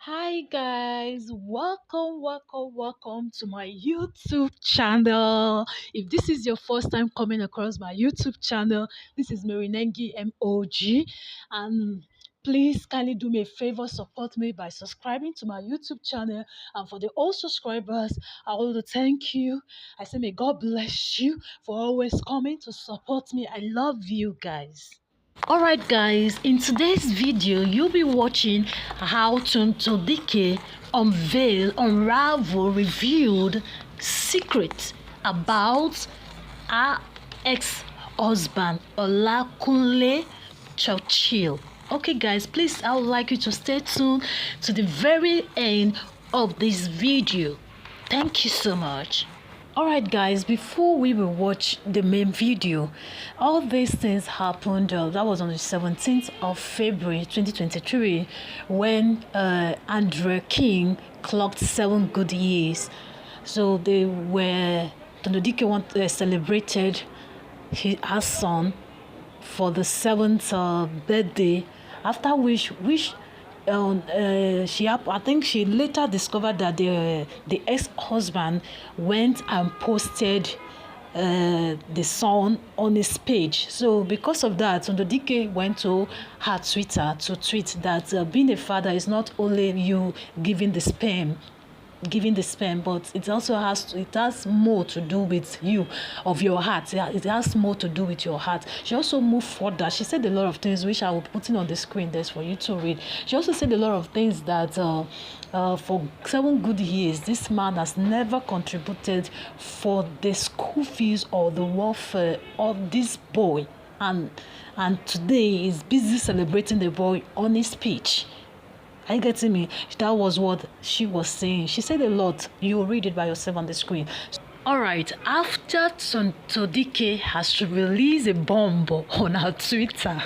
Hi guys, welcome to my YouTube channel. If this is your first time coming across my YouTube channel, this is Marinengi MOG, and please kindly do me a favor, support me by subscribing to my YouTube channel. And for the old subscribers, I want to thank you. I say may God bless you for always coming to support me. I love you guys. Alright guys, in today's video you'll be watching how Tonto Dike revealed secrets about her ex-husband Olakunle Churchill. Okay guys, please I would like you to stay tuned to the very end of this video. Thank you so much. Alright guys, before we will watch the main video, all these things happened, that was on the 17th of February 2023 when Andrew King clocked 7 good years. So Tonto Dike celebrated her son for the 7th birthday, after which I think she later discovered that the ex-husband went and posted the son on his page. So because of that, Tonto Dike went to her Twitter to tweet that being a father is not only you giving the sperm, but it also has more to do with you, of your heart. It has more to do with your heart. She also moved further. She said a lot of things which I will put on the screen there for you to read. She also said a lot of things that for 7 good years this man has never contributed for the school fees or the welfare of this boy, and today he's busy celebrating the boy on his speech. Are you getting me? That was what she was saying. She said a lot. You'll read it by yourself on the screen. Alright, after Tonto Dike has released a bomb on her Twitter,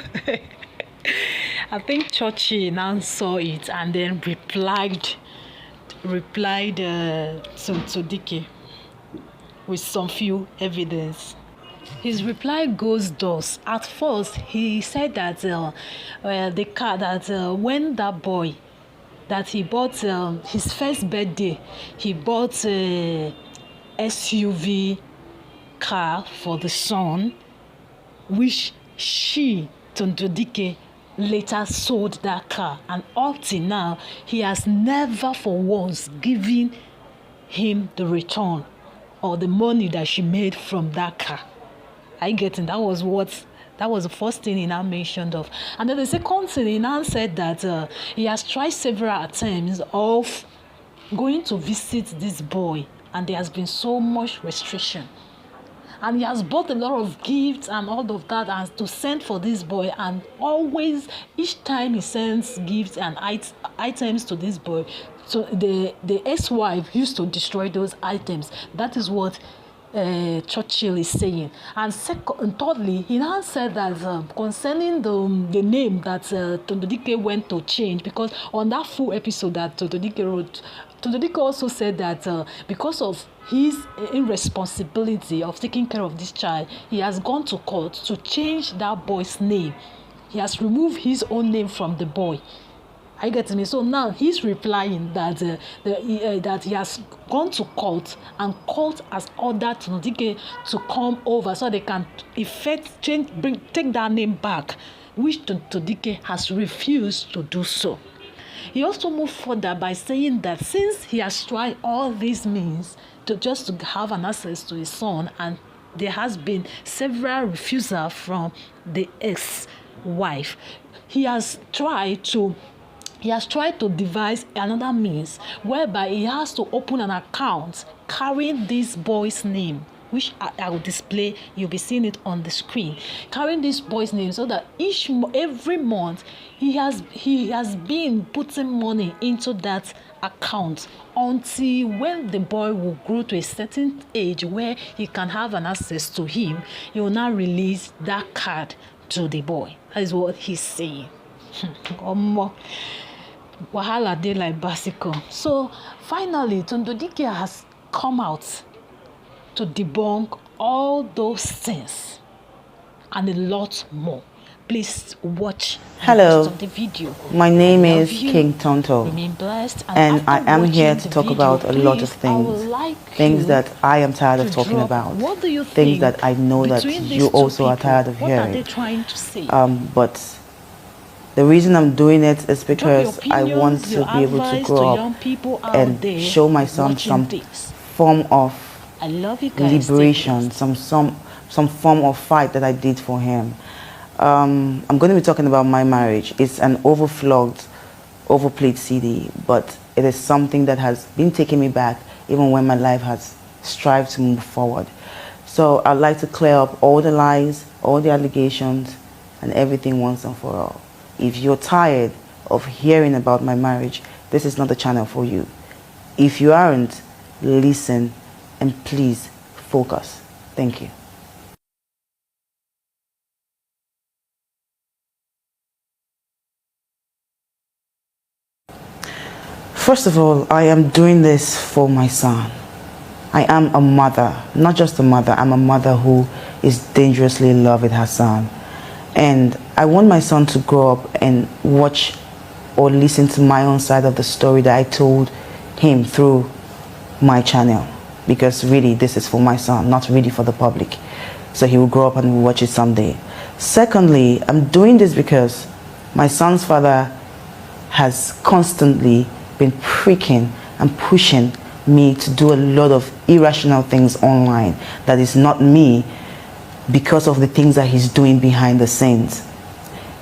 I think Churchill now saw it and then replied Tonto Dike with some few evidence. His reply goes thus. At first, he said that the car that when that boy that he bought his first birthday, he bought a SUV car for the son, which Tonto Dike, later sold that car, and up till now he has never for once given him the return or the money that she made from that car. I get it. That was the first thing he now mentioned of. And then the second thing, he now said that he has tried several attempts of going to visit this boy, and there has been so much restriction. And he has bought a lot of gifts and all of that and to send for this boy, and always each time he sends gifts and items to this boy, so the ex-wife used to destroy those items. That is what Churchill is saying. And thirdly, he now said that concerning the name that Tonto Dike went to change, because on that full episode that Tonto Dike wrote, Tonto Dike also said that because of his irresponsibility of taking care of this child, he has gone to court to change that boy's name. He has removed his own name from the boy. I get me. So now he's replying that that he has gone to court, and court has ordered Tonto Dike to come over so they can take that name back, which Tonto Dike has refused to do so. He also moved further by saying that since he has tried all these means to have an access to his son, and there has been several refusals from the ex-wife, he has tried to devise another means whereby he has to open an account carrying this boy's name, which I will display. You'll be seeing it on the screen. Carrying this boy's name, so that every month he has been putting money into that account until when the boy will grow to a certain age where he can have an access to him. He will now release that card to the boy. That is what he's saying. Wahala dey like bicycle. So finally, Tonto Dike has come out to debunk all those things and a lot more. Please watch the Hello, rest of the video. my name I love is you. King Tonto, Remain blessed, and I after am here watching to the talk video, about a lot of please, I would things, like things you that I am tired of to talking drop about, what do you things think that I know that between you these two also are people. tired of What are they hearing. trying to say? But the reason I'm doing it is Drop your because I want opinions, to your be able to advice to grow young up people out and there show my son watching some this. form of I love you guys. liberation, some form of fight that I did for him. I'm going to be talking about my marriage. It's an overplayed CD, but it is something that has been taking me back even when my life has strived to move forward. So I'd like to clear up all the lies, all the allegations, and everything once and for all. If you're tired of hearing about my marriage, this is not the channel for you. If you aren't, listen and please focus. Thank you. First of all, I am doing this for my son. I am a mother, not just a mother, I'm a mother who is dangerously in love with her son. And I want my son to grow up and watch or listen to my own side of the story that I told him through my channel. Because really, this is for my son, not really for the public. So he will grow up and will watch it someday. Secondly, I'm doing this because my son's father has constantly been pricking and pushing me to do a lot of irrational things online that is not me, because of the things that he's doing behind the scenes.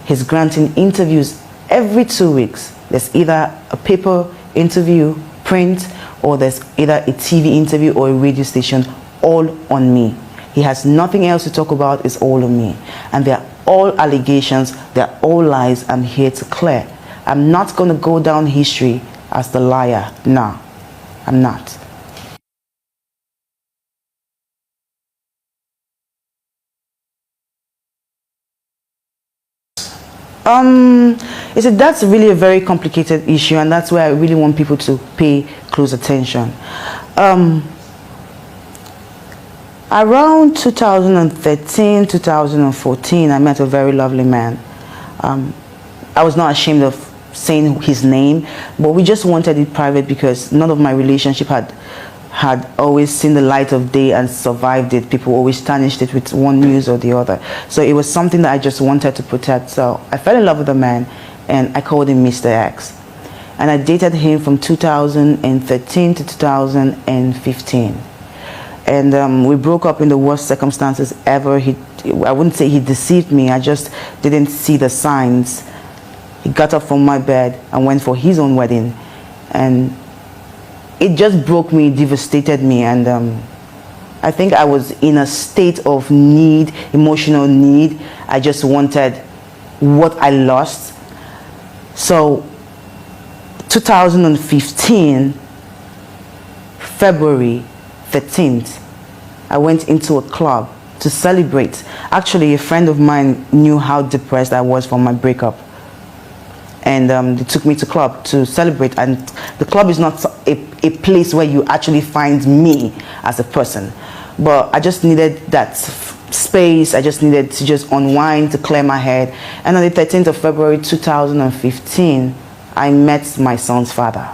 He's granting interviews every 2 weeks. There's either a paper interview, print, or there's either a TV interview or a radio station, all on me. He has nothing else to talk about, it's all on me. And they're all allegations, they're all lies I'm here to clear. I'm not going to go down history as the liar. No, I'm not. You see, that's really a very complicated issue, and that's where I really want people to pay close attention. Around 2013, 2014, I met a very lovely man. I was not ashamed of saying his name, but we just wanted it private because none of my relationship had always seen the light of day and survived it. People always tarnished it with one news or the other. So it was something that I just wanted to protect. So I fell in love with a man and I called him Mr. X. And I dated him from 2013 to 2015. And we broke up in the worst circumstances ever. I wouldn't say he deceived me, I just didn't see the signs. He got up from my bed and went for his own wedding. And it just broke me, devastated me, and I think I was in a state of need, emotional need. I just wanted what I lost. So 2015, February 13th, I went into a club to celebrate. Actually, a friend of mine knew how depressed I was from my breakup. And they took me to club to celebrate, and the club is not a place where you actually find me as a person, but I just needed that space. I just needed to just unwind, to clear my head. And on the 13th of February 2015, I met my son's father.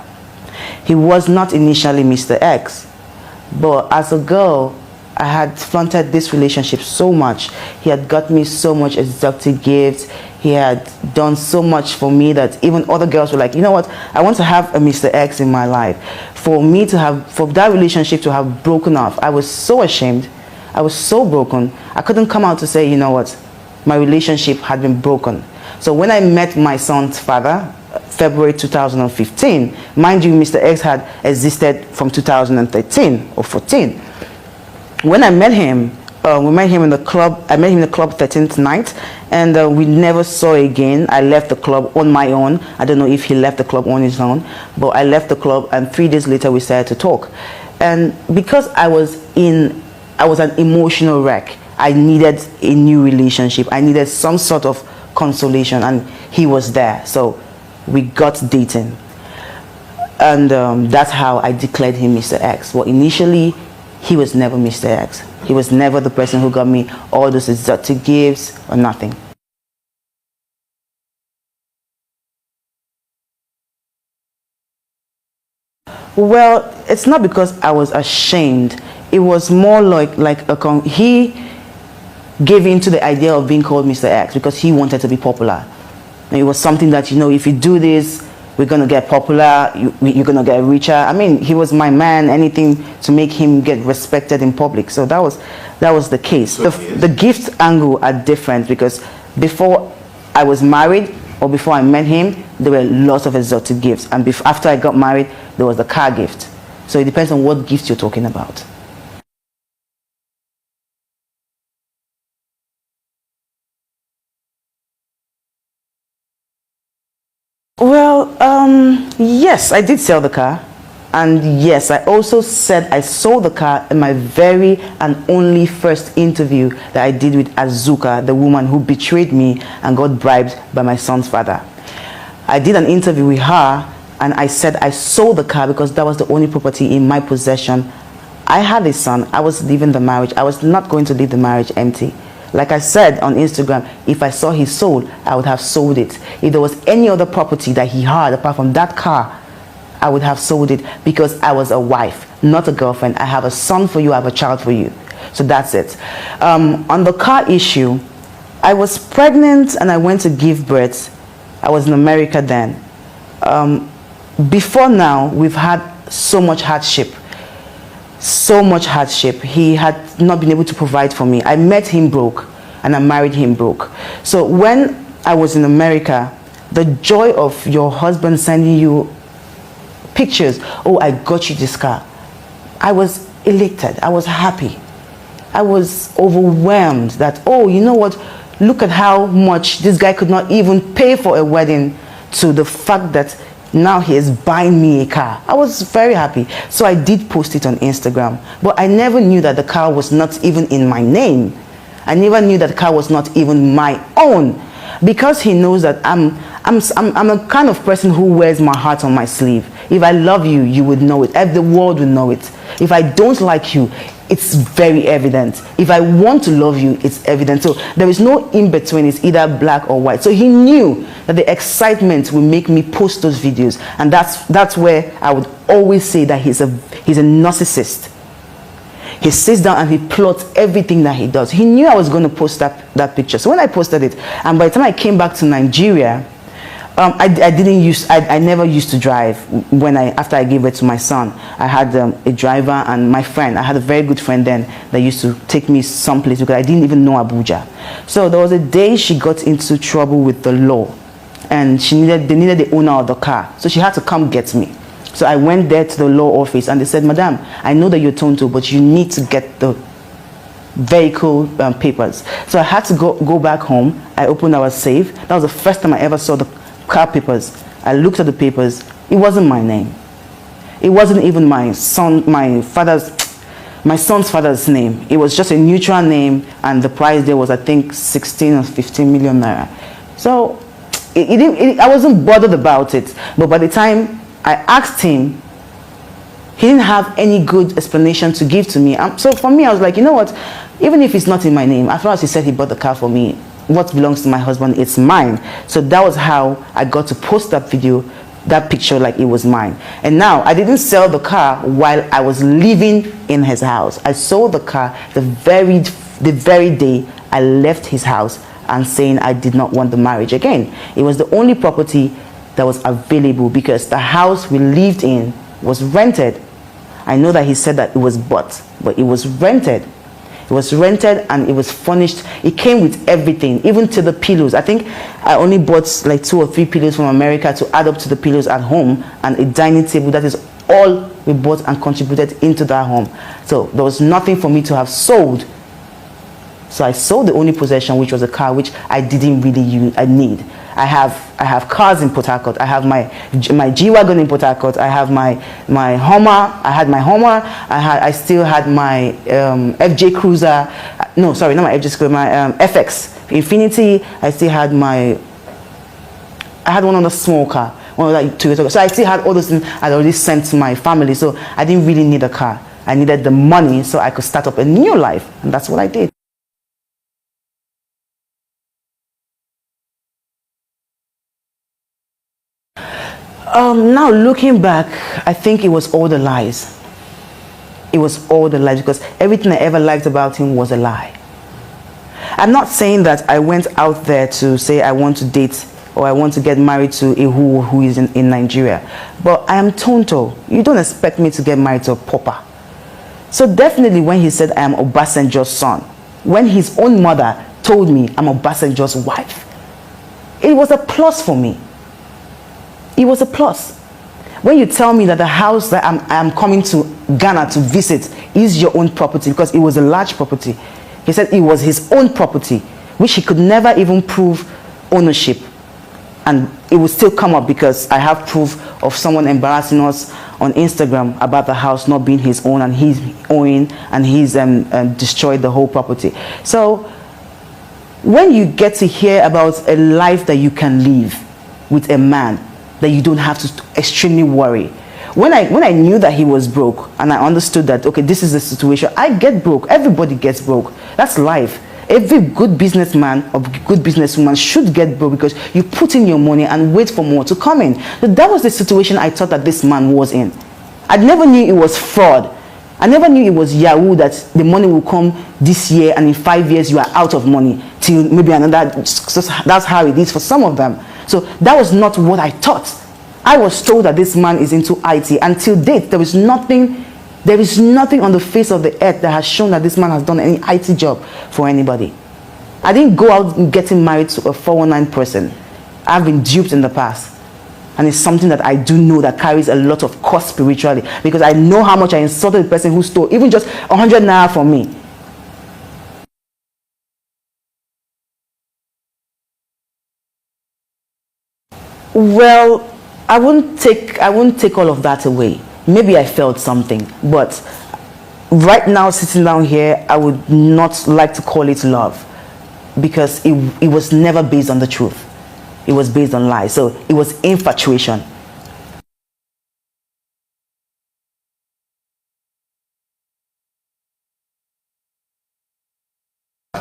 He was not initially Mr. X, but as a girl, I had flaunted this relationship so much. He had got me so much exotic gifts. He had done so much for me that even other girls were like, you know what, I want to have a Mr. X in my life. For that relationship to have broken off, I was so ashamed. I was so broken. I couldn't come out to say, you know what, my relationship had been broken. So when I met my son's father, February 2015, mind you, Mr. X had existed from 2013 or 14. When I met him, we met him in the club. I met him in the club 13th night, and we never saw again. I left the club on my own. I don't know if he left the club on his own, but I left the club, and 3 days later we started to talk. And because I was an emotional wreck, I needed a new relationship. I needed some sort of consolation, and he was there. So we got dating, and that's how I declared him Mr. X. Well, initially, he was never Mr. X. He was never the person who got me all those exotic gifts or nothing. Well, it's not because I was ashamed. It was more like he gave in to the idea of being called Mr. X because he wanted to be popular. And it was something that, if you do this, we're going to get popular, you're going to get richer. I mean, he was my man, anything to make him get respected in public. So that was the case. The gift angle are different because before I was married or before I met him, there were lots of exotic gifts. And after I got married, there was the car gift. So it depends on what gift you're talking about. Well, yes, I did sell the car. And yes, I also said I sold the car in my very and only first interview that I did with Azuka, the woman who betrayed me and got bribed by my son's father. I did an interview with her and I said I sold the car because that was the only property in my possession. I had a son. I was leaving the marriage. I was not going to leave the marriage empty. Like I said on Instagram, if I saw his soul, I would have sold it. If there was any other property that he had apart from that car, I would have sold it because I was a wife, not a girlfriend. I have a son for you, I have a child for you. So that's it. On the car issue, I was pregnant and I went to give birth. I was in America then. Before now, we've had so much hardship. So much hardship. He had not been able to provide for me. I met him broke and I married him broke. So when I was in America, the joy of your husband sending you pictures, oh, I got you this car, I was elated. I was happy. I was overwhelmed that, oh, you know what, look at how much this guy could not even pay for a wedding, to the fact that now he is buying me a car. I was very happy. So I did post it on Instagram, but I never knew that the car was not even in my name. I never knew that the car was not even my own, because he knows that I'm a kind of person who wears my heart on my sleeve. If I love you, you would know it. The world would know it. If I don't like you, it's very evident. If I want to love you, it's evident. So there is no in between. It's either black or white. So he knew that the excitement will make me post those videos, and that's where I would always say that he's a narcissist. He sits down and he plots everything that he does. He knew I was going to post that picture. So when I posted it, and by the time I came back to Nigeria, I never used to drive. After I gave birth to my son, I had a driver and my friend. I had a very good friend then that used to take me someplace because I didn't even know Abuja. So there was a day she got into trouble with the law, and they needed the owner of the car, so she had to come get me. So I went there to the law office and they said, Madam, I know that you're Tonto, but you need to get the vehicle papers. So I had to go back home. I opened our safe. That was the first time I ever saw the car papers. I looked at the papers. It wasn't my name. It wasn't even my son's father's name. It was just a neutral name, and the price there was, I think, 16 or 15 million naira. So I wasn't bothered about it. But by the time I asked him, he didn't have any good explanation to give to me. So for me, I was like, you know what? Even if it's not in my name, as far as he said he bought the car for me, what belongs to my husband, it's mine. So that was how I got to post that video, that picture, like it was mine. And now I didn't sell the car while I was living in his house. I sold the car the very day I left his house and saying I did not want the marriage again. It was the only property that was available because the house we lived in was rented. I know that he said that it was bought, but it was rented. It was rented and it was furnished. It came with everything, even to the pillows. I think I only bought like 2 or 3 pillows from America to add up to the pillows at home, and a dining table. That is all we bought and contributed into that home. So there was nothing for me to have sold. So I sold the only possession, which was a car, which I didn't really need. I have cars in Port Harcourt. I have my G-Wagon in Port Harcourt. I have my Hummer. I had my Hummer. I still had my FJ Cruiser. No, sorry, not my FJ Cruiser. My FX Infinity. I still had I had one on the small car. One of that Toyota. So I still had all those things I'd already sent to my family. So I didn't really need a car. I needed the money so I could start up a new life, and that's what I did. Now looking back, I think it was all the lies. It was all the lies, because everything I ever liked about him was a lie. I'm not saying that I went out there to say I want to date or I want to get married to a who is in Nigeria. But I am Tonto. You don't expect me to get married to a pauper. So definitely when he said I am Obasanjo's son, when his own mother told me I'm Obasanjo's wife, it was a plus for me. It was a plus. When you tell me that the house that I'm coming to Ghana to visit is your own property, because it was a large property. He said it was his own property, which he could never even prove ownership. And it would still come up because I have proof of someone embarrassing us on Instagram about the house not being his own, and he's owning, and he's destroyed the whole property. So when you get to hear about a life that you can live with a man, that you don't have to extremely worry. When I knew that he was broke, and I understood that, okay, this is the situation, I get broke. Everybody gets broke. That's life. Every good businessman or good businesswoman should get broke, because you put in your money and wait for more to come in. So that was the situation I thought that this man was in. I never knew it was fraud. I never knew it was Yahoo, that the money will come this year and in 5 years you are out of money till maybe another. That's how it is for some of them. So that was not what I thought. I was told that this man is into IT. Until date, there is nothing on the face of the earth that has shown that this man has done any IT job for anybody. I didn't go out getting married to a 419 person. I've been duped in the past. And it's something that I do know that carries a lot of cost spiritually, because I know how much I insulted the person who stole even just 100 naira from me. Well, I wouldn't take all of that away. Maybe I felt something, but right now sitting down here, I would not like to call it love, because it was never based on the truth. It was based on lies. So it was infatuation.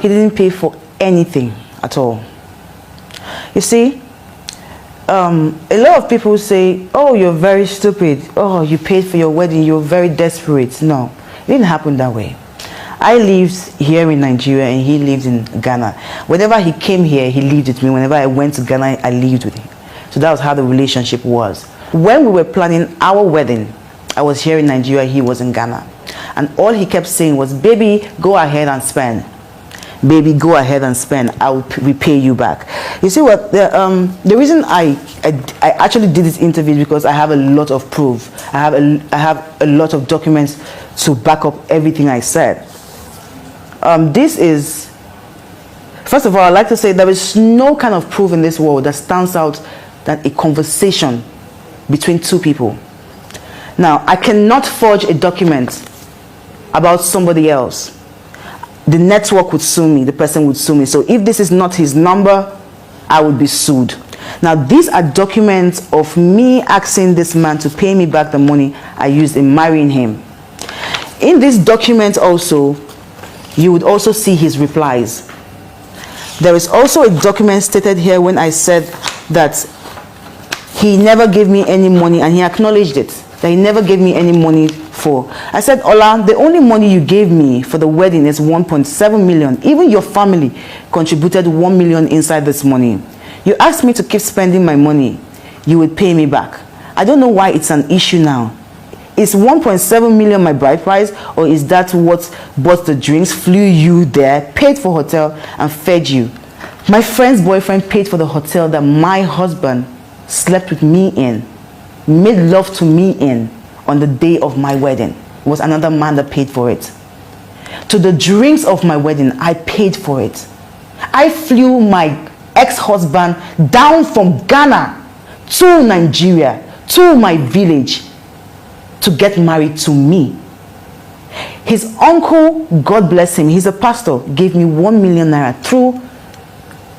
He didn't pay for anything at all. You see, a lot of people say, oh, you're very stupid. Oh, you paid for your wedding. You're very desperate. No, it didn't happen that way. I lived here in Nigeria and he lived in Ghana. Whenever he came here, he lived with me. Whenever I went to Ghana, I lived with him. So that was how the relationship was. When we were planning our wedding, I was here in Nigeria, he was in Ghana. And all he kept saying was, baby, go ahead and spend. Baby, go ahead and spend. I will repay you back. You see what? The reason I actually did this interview is because I have a lot of proof. I have a lot of documents to back up everything I said. This is, first of all, I'd like to say there is no kind of proof in this world that stands out than a conversation between two people. Now, I cannot forge a document about somebody else. The network would sue me, the person would sue me. So if this is not his number, I would be sued. Now, these are documents of me asking this man to pay me back the money I used in marrying him. In this document also, you would also see his replies. There is also a document stated here when I said that he never gave me any money, and he acknowledged it, that he never gave me any money for. I said, Ola, the only money you gave me for the wedding is 1.7 million. Even your family contributed 1 million inside this money. You asked me to keep spending my money. You would pay me back. I don't know why it's an issue now. Is 1.7 million my bride price, or is that what bought the drinks, flew you there, paid for hotel, and fed you? My friend's boyfriend paid for the hotel that my husband slept with me in, made love to me in on the day of my wedding. It was another man that paid for it. To the drinks of my wedding, I paid for it. I flew my ex-husband down from Ghana to Nigeria, to my village, to get married to me. His uncle, God bless him, he's a pastor, gave me 1 million naira through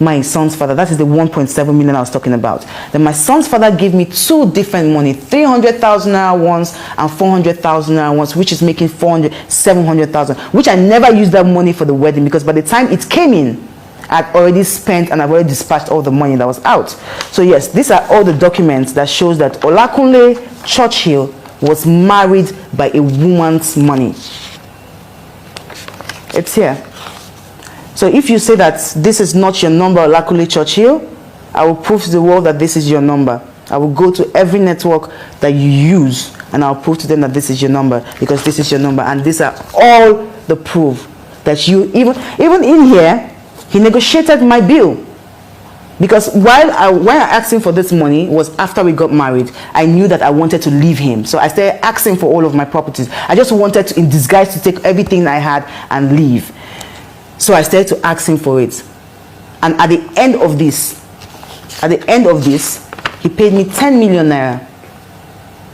my son's father. That is the 1.7 million I was talking about. Then my son's father gave me two different money, 300,000 naira once and 400,000 naira once, which is making 700,000, which I never used that money for the wedding, because by the time it came in, I'd already spent and I've already dispatched all the money that was out. So yes, these are all the documents that shows that Olakunle Churchill was married by a woman's money. It's here. So if you say that this is not your number, Olakunle Churchill, I will prove to the world that this is your number. I will go to every network that you use and I'll prove to them that this is your number, because this is your number. And these are all the proof that you, even in here, he negotiated my bill. Because when I asked him for this money was after we got married. I knew that I wanted to leave him. So I started asking for all of my properties. I just wanted to, in disguise, to take everything I had and leave. So I started to ask him for it. And at the end of this, he paid me 10 million naira.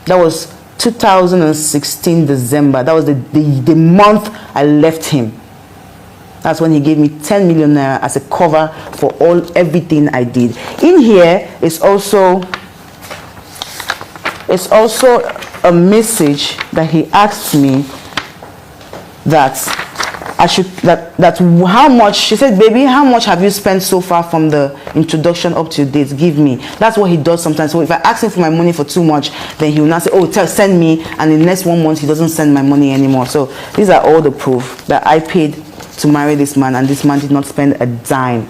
That was 2016 December. That was the month I left him. That's when he gave me 10 million naira as a cover for everything I did. In here is also a message that he asked me that I should how much. She said, baby, how much have you spent so far from the introduction up to date? Give me. That's what he does sometimes. So if I ask him for my money for too much, then he will not say, oh, send me, and in the next 1 month he doesn't send my money anymore. So these are all the proof that I paid to marry this man, and this man did not spend a dime,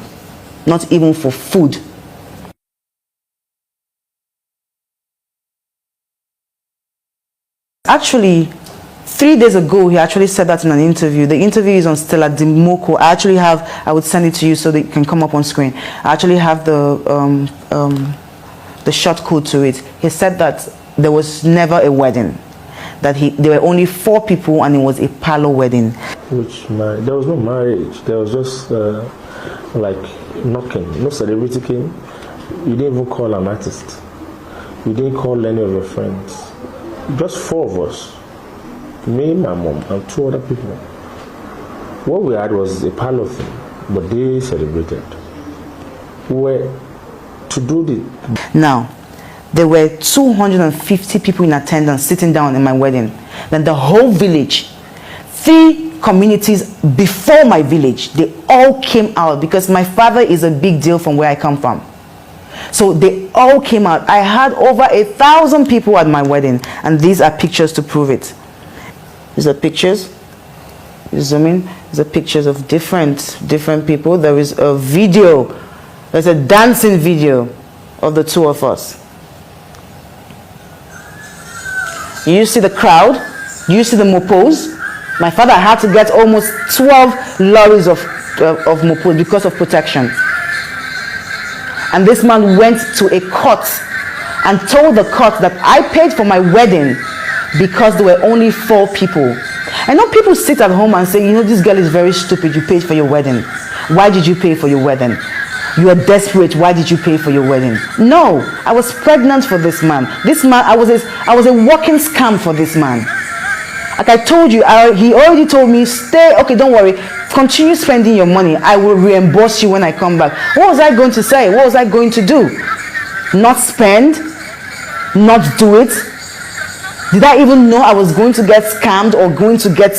not even for food. Actually, 3 days ago, he actually said that in an interview. The interview is on Stella Dimoko. I would send it to you so that it can come up on screen. I actually have the short code to it. He said that there was never a wedding, that there were only 4 people and it was a parlor wedding. There was no marriage. There was just like knocking. No celebrity came. You didn't even call an artist. You didn't call any of your friends. Just 4 of us. Me, my mom, and 2 other people. What we had was a parlor thing, but they celebrated. We were to do the... Now, there were 250 people in attendance sitting down in my wedding. Then the whole village, 3 communities before my village, they all came out because my father is a big deal from where I come from. So they all came out. I had over 1,000 people at my wedding, and these are pictures to prove it. These are pictures. You zoom in. These are pictures of different people. There is a video. There's a dancing video of the 2 of us. You see the crowd. You see the mopos. My father had to get almost 12 lorries of mopos because of protection. And this man went to a court and told the court that I paid for my wedding because there were only 4 people. I know people sit at home and say, you know, this girl is very stupid. You paid for your wedding. Why did you pay for your wedding? You are desperate. Why did you pay for your wedding? No, I was pregnant for this man. This man, I was a walking scam for this man. Like I told you, he already told me, stay, okay, don't worry, continue spending your money. I will reimburse you when I come back. What was I going to say? What was I going to do? Not spend? Not do it? Did I even know I was going to get scammed or going to get...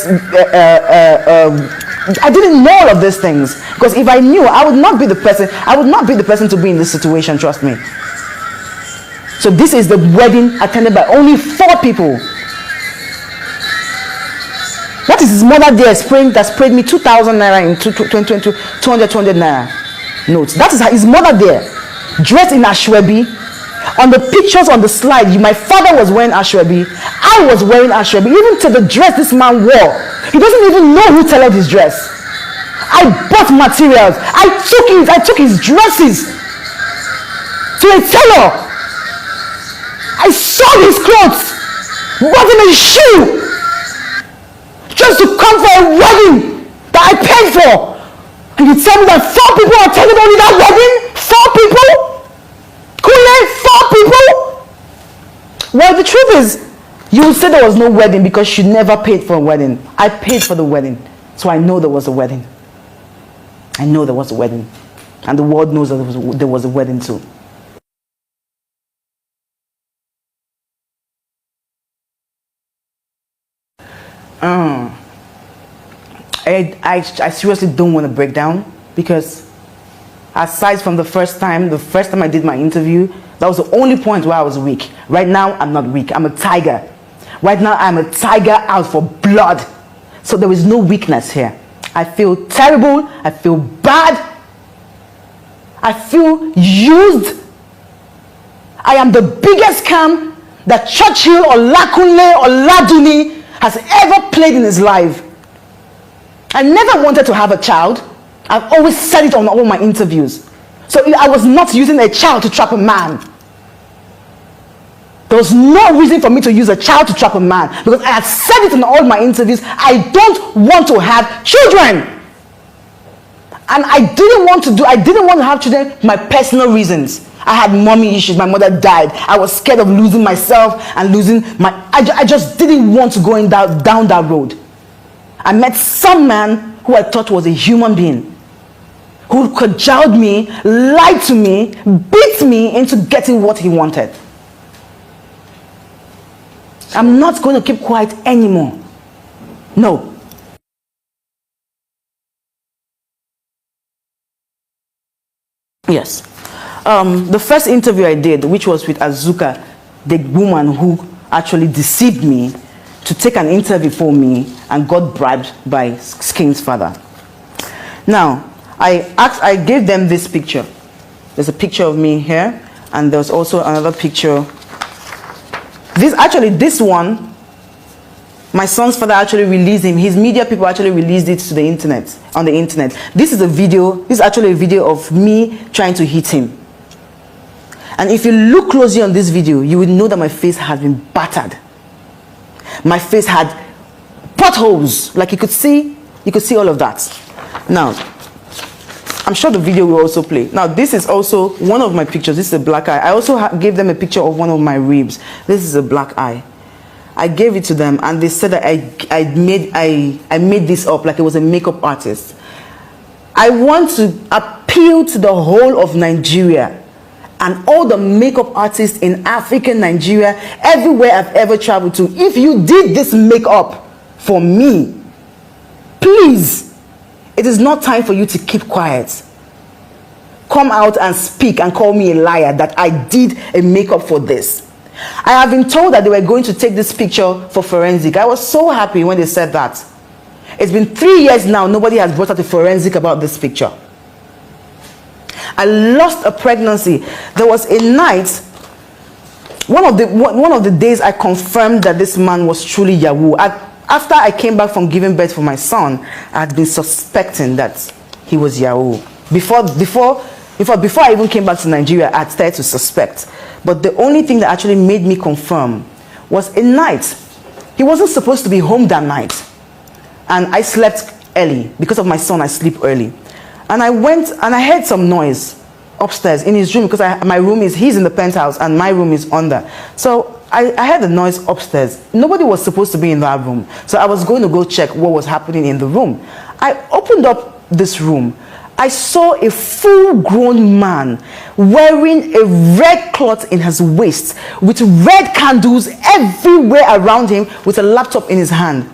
I didn't know all of these things. Because if I knew, I would not be the person to be in this situation, trust me. So this is the wedding attended by only 4 people. That is his mother there that sprayed me 2,000 naira in 200 naira notes. That is his mother there, dressed in ashwebi. On the pictures on the slide, my father was wearing ashwebi. I was wearing ashwebi. Even to the dress this man wore, he doesn't even know who tailored his dress. I bought materials. I took his dresses to a tailor. I sold his clothes, bought him a shoe, just to come for a wedding that I paid for. And you tell me that 4 people attended only that wedding? 4 people? Kule, 4 people? Well, the truth is, you will say there was no wedding because you never paid for a wedding. I paid for the wedding, so I know there was a wedding. I know there was a wedding. And the world knows that there was a wedding too. I seriously don't want to break down because Aside from the first time I did my interview, that was the only point where I was weak. Right now, I'm not weak. I'm a tiger. Right now, I'm a tiger out for blood. So there is no weakness here. I feel terrible. I feel bad. I feel used. I am the biggest scam that Churchill or Lakunle or Laduni has ever played in his life. I never wanted to have a child. I've always said it on all my interviews. So I was not using a child to trap a man. There was no reason for me to use a child to trap a man, because I had said it in all my interviews. I don't want to have children. And I didn't want to have children for my personal reasons. I had mommy issues. My mother died. I was scared of losing myself and losing I just didn't want to go down that road. I met some man who I thought was a human being, who cajoled me, lied to me, beat me into getting what he wanted. I'm not going to keep quiet anymore. No. Yes. The first interview I did, which was with Azuka, the woman who actually deceived me to take an interview for me and got bribed by King's father. Now, I gave them this picture. There's a picture of me here, and there's also another picture. This one, my son's father actually released him. His media people actually released it to the internet, on the internet. This is actually a video of me trying to hit him. And if you look closely on this video, you will know that my face has been battered. My face had potholes, like you could see all of that. Now, I'm sure the video will also play. Now, this is also one of my pictures. This is a black eye. I also gave them a picture of one of my ribs. This is a black eye. I gave it to them, and they said that I made this up like it was a makeup artist. I want to appeal to the whole of Nigeria and all the makeup artists in African Nigeria, everywhere I've ever traveled to. If you did this makeup for me, please, it is not time for you to keep quiet. Come out and speak and call me a liar that I did a makeup for this. I have been told that they were going to take this picture for forensic. I was so happy when they said that. It's been 3 years now, nobody has brought out a forensic about this picture. I lost a pregnancy. There was a night, one of the days I confirmed that this man was truly Yahoo. After I came back from giving birth for my son, I had been suspecting that he was Yahoo. Before I even came back to Nigeria, I had started to suspect. But the only thing that actually made me confirm was a night. He wasn't supposed to be home that night. And I slept early. Because of my son, I sleep early. And I went and I heard some noise upstairs in his room, because he's in the penthouse and my room is under. So I heard the noise upstairs. Nobody was supposed to be in that room. So I was going to go check what was happening in the room. I opened up this room. I saw a full-grown man wearing a red cloth in his waist with red candles everywhere around him with a laptop in his hand.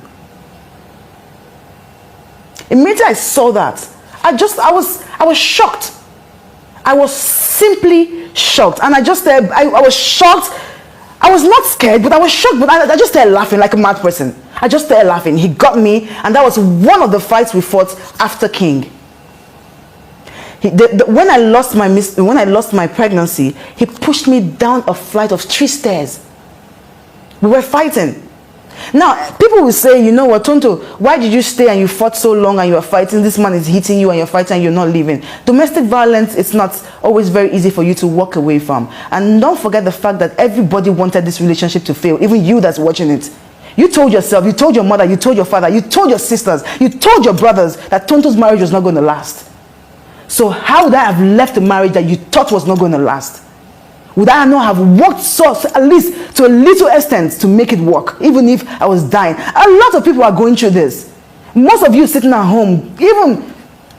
Immediately I saw that, I was shocked. I was simply shocked. And I was shocked. I was not scared, but I was shocked. But I just started laughing like a mad person. I just started laughing. He got me, and that was one of the fights we fought after King. When I lost my pregnancy, he pushed me down a flight of 3 stairs. We were fighting. Now, people will say, you know what, Tonto, why did you stay and you fought so long and you are fighting? This man is hitting you and you're fighting and you're not leaving. Domestic violence, it's not always very easy for you to walk away from. And don't forget the fact that everybody wanted this relationship to fail, even you that's watching it. You told yourself, you told your mother, you told your father, you told your sisters, you told your brothers that Tonto's marriage was not going to last. So how would I have left a marriage that you thought was not going to last? Would I not have worked so, at least to a little extent, to make it work, even if I was dying? A lot of people are going through this. Most of you sitting at home, even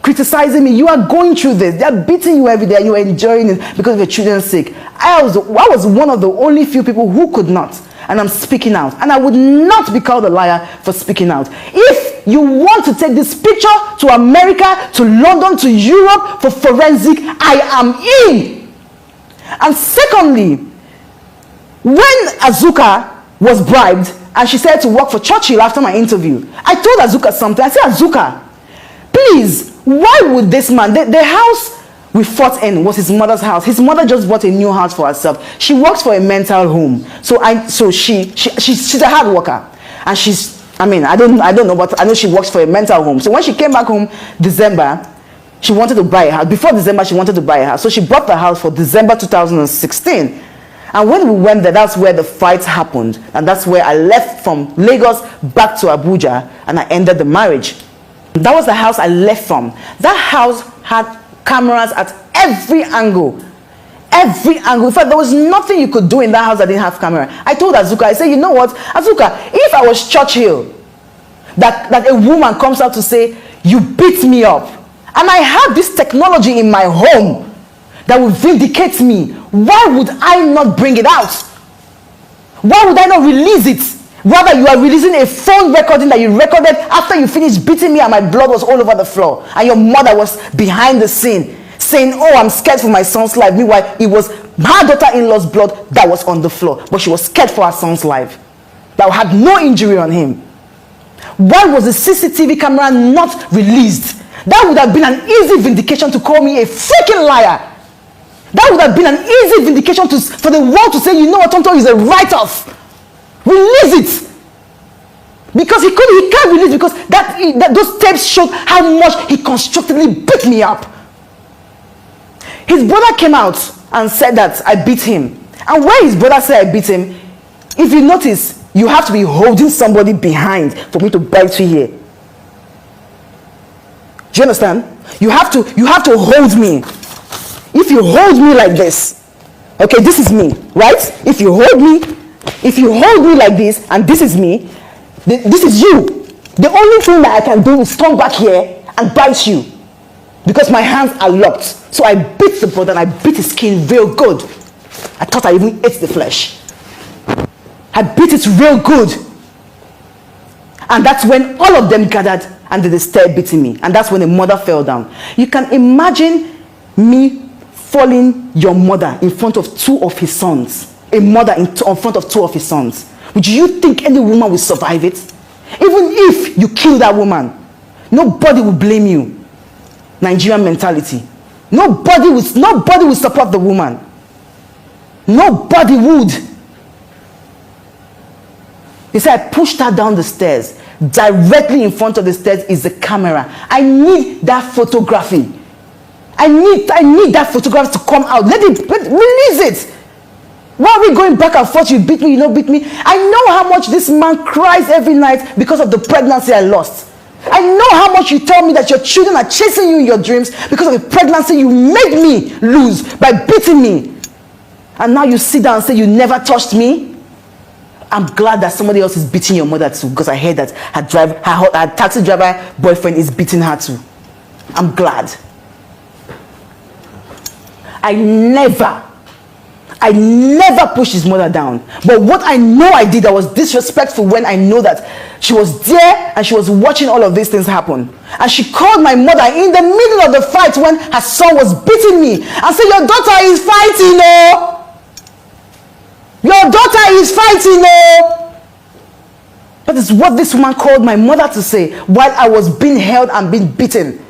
criticizing me, you are going through this. They are beating you every day and you are enjoying it because of your children's sake. I was one of the only few people who could not. And I'm speaking out. And I would not be called a liar for speaking out. If you want to take this picture to America, to London, to Europe for forensic, I am in. And secondly, when Azuka was bribed and she said to work for Churchill after my interview, I told Azuka something. I said, Azuka, please, why would this man, the house we fought in was his mother's house. His mother just bought a new house for herself. She works for a mental home. So she's a hard worker. And I don't know, but I know she works for a mental home. So when she came back home December, she wanted to buy a house. Before December, she wanted to buy a house. So she bought the house for December 2016. And when we went there, that's where the fight happened. And that's where I left from Lagos back to Abuja, and I ended the marriage. That was the house I left from. That house had cameras at every angle. Every angle. In fact, there was nothing you could do in that house that didn't have camera. I told Azuka, I said, you know what, Azuka, if I was Churchill, that a woman comes out to say, you beat me up, and I have this technology in my home that will vindicate me, why would I not bring it out? Why would I not release it? Rather, you are releasing a phone recording that you recorded after you finished beating me and my blood was all over the floor. And your mother was behind the scene saying, oh, I'm scared for my son's life. Meanwhile, it was her daughter-in-law's blood that was on the floor. But she was scared for her son's life. That had no injury on him. Why was the CCTV camera not released? That would have been an easy vindication to call me a freaking liar. That would have been an easy vindication for the world to say, you know what, Tonto is a write-off. Release it. Because he can't release because those tapes showed how much he constructively beat me up. His brother came out and said that I beat him. And when his brother said I beat him, if you notice, you have to be holding somebody behind for me to bite you here. Do you understand? You have to hold me. If you hold me like this, okay, this is me, right? If you hold me like this, and this is me, this is you. The only thing that I can do is come back here and bite you. Because my hands are locked. So I beat the brother and I beat his skin real good. I thought I even ate the flesh. I beat it real good. And that's when all of them gathered and they started beating me. And that's when the mother fell down. You can imagine me falling your mother in front of two of his sons. A mother in front of two of his sons. Would you think any woman will survive it? Even if you kill that woman, nobody will blame you. Nigerian mentality. Nobody will support the woman. Nobody would. They said I pushed her down the stairs. Directly in front of the stairs is the camera. I need that photography. I need that photograph to come out. Release it. Why are we going back and forth? You beat me, you don't beat me. I know how much this man cries every night because of the pregnancy I lost. I know how much you tell me that your children are chasing you in your dreams because of the pregnancy you made me lose by beating me. And now you sit down and say you never touched me. I'm glad that somebody else is beating your mother too, because I heard that her taxi driver boyfriend is beating her too. I'm glad. I never pushed his mother down. But what I know I did that was disrespectful when I know that she was there and she was watching all of these things happen. And she called my mother in the middle of the fight when her son was beating me and said, your daughter is fighting, oh. Your daughter is fighting, oh. That is what this woman called my mother to say while I was being held and being beaten.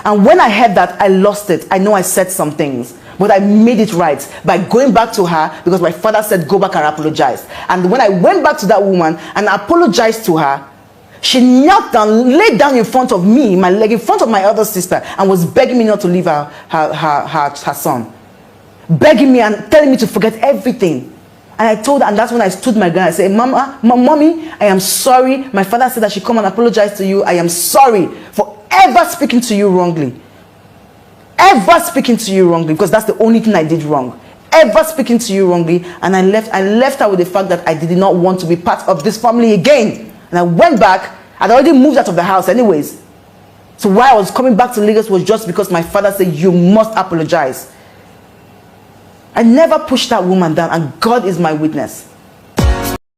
And when I heard that, I lost it. I know I said some things. But I made it right by going back to her because my father said go back and apologize. And when I went back to that woman and apologized to her, she knelt down, laid down in front of me, my leg, in front of my other sister, and was begging me not to leave her son. Begging me and telling me to forget everything. And I told her, and that's when I stood my ground. I said, Mommy, I am sorry. My father said I should come and apologize to you. I am sorry for ever speaking to you wrongly. Ever speaking to you wrongly, because that's the only thing I did wrong. Ever speaking to you wrongly. And I left her with the fact that I did not want to be part of this family again. And I went back. I'd already moved out of the house anyways. So why I was coming back to Lagos was just because my father said you must apologize. I never pushed that woman down, and God is my witness.